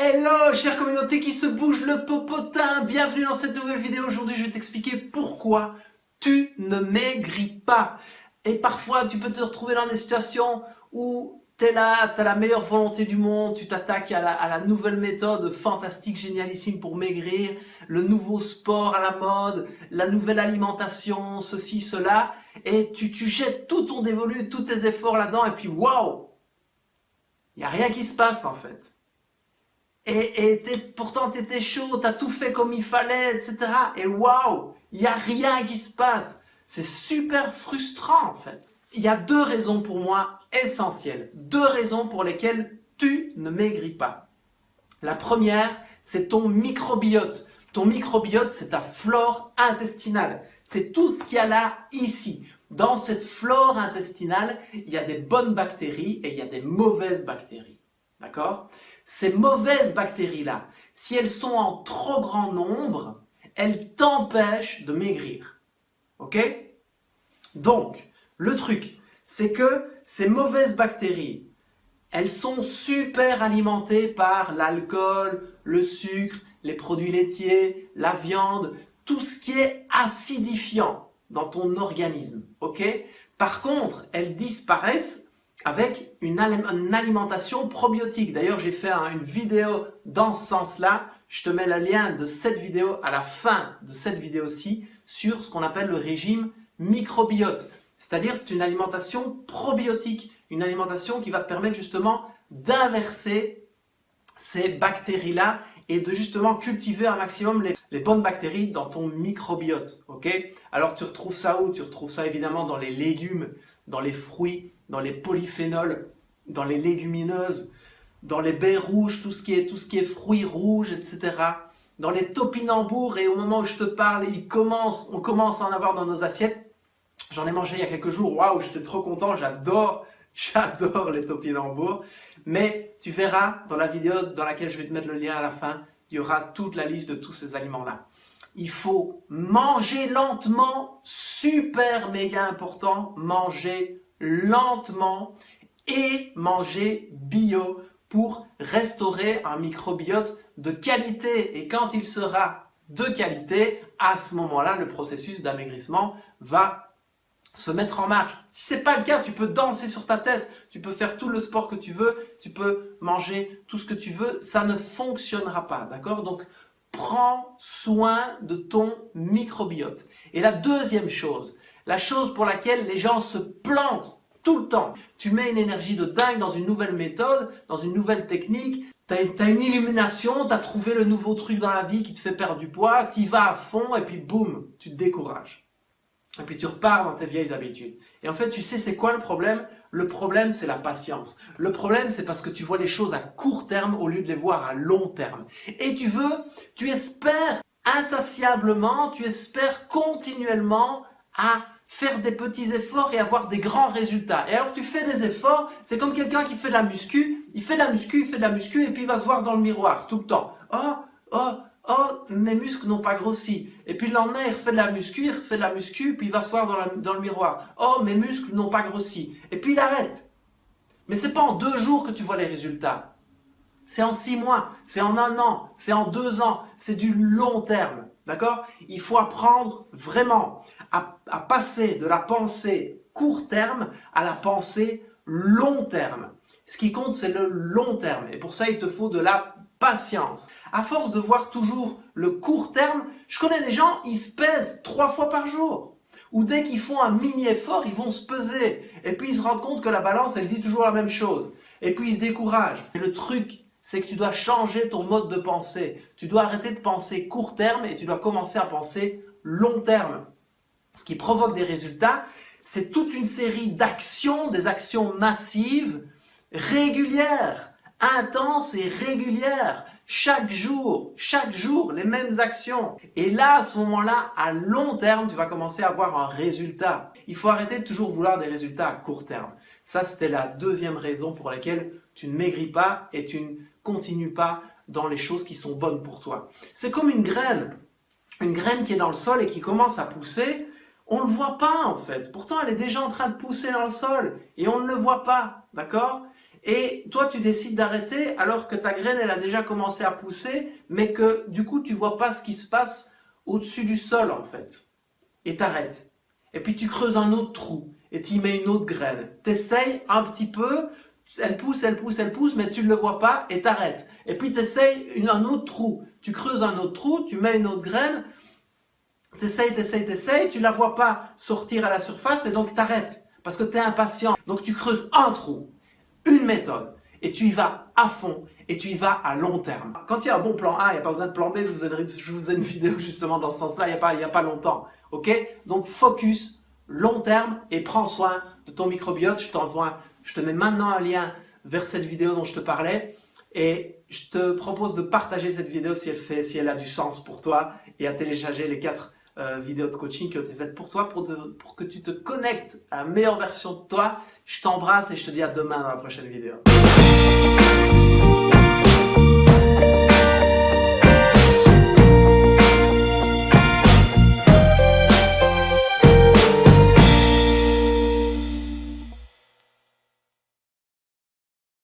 Hello chère communauté qui se bouge le popotin, bienvenue dans cette nouvelle vidéo. Aujourd'hui je vais t'expliquer pourquoi tu ne maigris pas. Et parfois tu peux te retrouver dans des situations où tu es là, tu as la meilleure volonté du monde, tu t'attaques à la nouvelle méthode fantastique, génialissime pour maigrir, le nouveau sport à la mode, la nouvelle alimentation, ceci, cela, et tu jettes tout ton dévolu, tous tes efforts là-dedans et puis waouh, il n'y a rien qui se passe en fait. Et pourtant tu étais chaud, tu as tout fait comme il fallait, etc. Et waouh, il n'y a rien qui se passe. C'est super frustrant en fait. Il y a deux raisons pour moi essentielles. Deux raisons pour lesquelles tu ne maigris pas. La première, c'est ton microbiote. Ton microbiote, c'est ta flore intestinale. C'est tout ce qu'il y a là, ici. Dans cette flore intestinale, il y a des bonnes bactéries et il y a des mauvaises bactéries. D'accord ? Ces mauvaises bactéries-là, si elles sont en trop grand nombre, elles t'empêchent de maigrir. Ok ? Donc, le truc, c'est que ces mauvaises bactéries, elles sont super alimentées par l'alcool, le sucre, les produits laitiers, la viande, tout ce qui est acidifiant dans ton organisme. Ok ? Par contre, elles disparaissent avec une alimentation probiotique. D'ailleurs, j'ai fait une vidéo dans ce sens-là. Je te mets le lien de cette vidéo à la fin de cette vidéo-ci sur ce qu'on appelle le régime microbiote. C'est-à-dire, c'est une alimentation probiotique, une alimentation qui va te permettre justement d'inverser ces bactéries-là et de justement cultiver un maximum les bonnes bactéries dans ton microbiote. Okay ? Alors, tu retrouves ça où? Tu retrouves ça évidemment dans les légumes, dans les fruits, dans les polyphénols, dans les légumineuses, dans les baies rouges, tout ce qui est fruits rouges, etc. Dans les topinambours, et au moment où je te parle, on commence à en avoir dans nos assiettes. J'en ai mangé il y a quelques jours, waouh, j'étais trop content, j'adore les topinambours. Mais tu verras dans la vidéo dans laquelle je vais te mettre le lien à la fin, il y aura toute la liste de tous ces aliments-là. Il faut manger lentement, super méga important, manger lentement et manger bio pour restaurer un microbiote de qualité. Et quand il sera de qualité, à ce moment-là, le processus d'amaigrissement va se mettre en marche. Si ce n'est pas le cas, tu peux danser sur ta tête, tu peux faire tout le sport que tu veux, tu peux manger tout ce que tu veux, ça ne fonctionnera pas, d'accord ? Donc, prends soin de ton microbiote. Et la deuxième chose, la chose pour laquelle les gens se plantent tout le temps, tu mets une énergie de dingue dans une nouvelle méthode, dans une nouvelle technique, tu as une illumination, tu as trouvé le nouveau truc dans la vie qui te fait perdre du poids, tu y vas à fond et puis boum, tu te décourages. Et puis tu repars dans tes vieilles habitudes. Et en fait, tu sais, c'est quoi le problème ? Le problème, c'est la patience. Le problème, c'est parce que tu vois les choses à court terme au lieu de les voir à long terme. Et tu espères insatiablement, tu espères continuellement à faire des petits efforts et avoir des grands résultats. Et alors tu fais des efforts, c'est comme quelqu'un qui fait de la muscu, il fait de la muscu, et puis il va se voir dans le miroir tout le temps. Oh, mes muscles n'ont pas grossi. Et puis le lendemain, il refait de la muscu, puis il va se voir dans le miroir. Oh, mes muscles n'ont pas grossi. Et puis il arrête. Mais ce n'est pas en 2 jours que tu vois les résultats. C'est en 6 mois, c'est en 1 an, c'est en 2 ans. C'est du long terme. D'accord ? Il faut apprendre vraiment à passer de la pensée court terme à la pensée long terme. Ce qui compte, c'est le long terme. Et pour ça, il te faut de la patience. À force de voir toujours le court terme, je connais des gens, ils se pèsent 3 fois par jour. Ou dès qu'ils font un mini effort, ils vont se peser. Et puis ils se rendent compte que la balance, elle dit toujours la même chose. Et puis ils se découragent. Et le truc, c'est que tu dois changer ton mode de pensée. Tu dois arrêter de penser court terme et tu dois commencer à penser long terme. Ce qui provoque des résultats, c'est toute une série d'actions, des actions massives, régulières, intenses et régulières. Chaque jour, les mêmes actions. Et là, à ce moment-là, à long terme, tu vas commencer à avoir un résultat. Il faut arrêter de toujours vouloir des résultats à court terme. Ça, c'était la deuxième raison pour laquelle tu ne maigris pas et tu ne continues pas dans les choses qui sont bonnes pour toi. C'est comme une graine qui est dans le sol et qui commence à pousser. On ne le voit pas en fait. Pourtant, elle est déjà en train de pousser dans le sol et on ne le voit pas. D'accord ? Et toi, tu décides d'arrêter alors que ta graine, elle a déjà commencé à pousser, mais que du coup, tu vois pas ce qui se passe au-dessus du sol en fait. Et t'arrêtes. Et puis tu creuses un autre trou et tu y mets une autre graine. T'essayes un petit peu, elle pousse, elle pousse, elle pousse, mais tu ne le vois pas et t'arrêtes. Et puis t'essayes un autre trou. Tu creuses un autre trou, tu mets une autre graine, t'essayes, tu la vois pas sortir à la surface et donc t'arrêtes. Parce que tu es impatient. Donc tu creuses un trou, une méthode, et tu y vas à fond, et tu y vas à long terme. Quand il y a un bon plan A, il n'y a pas besoin de plan B, je vous ai une vidéo justement dans ce sens-là, il n'y a pas longtemps. Ok? Donc focus, long terme, et prends soin de ton microbiote. Je te mets maintenant un lien vers cette vidéo dont je te parlais, et je te propose de partager cette vidéo si elle a du sens pour toi, et à télécharger les 4 vidéos de coaching qui ont été faites pour toi, pour que tu te connectes à la meilleure version de toi. Je t'embrasse et je te dis à demain dans la prochaine vidéo.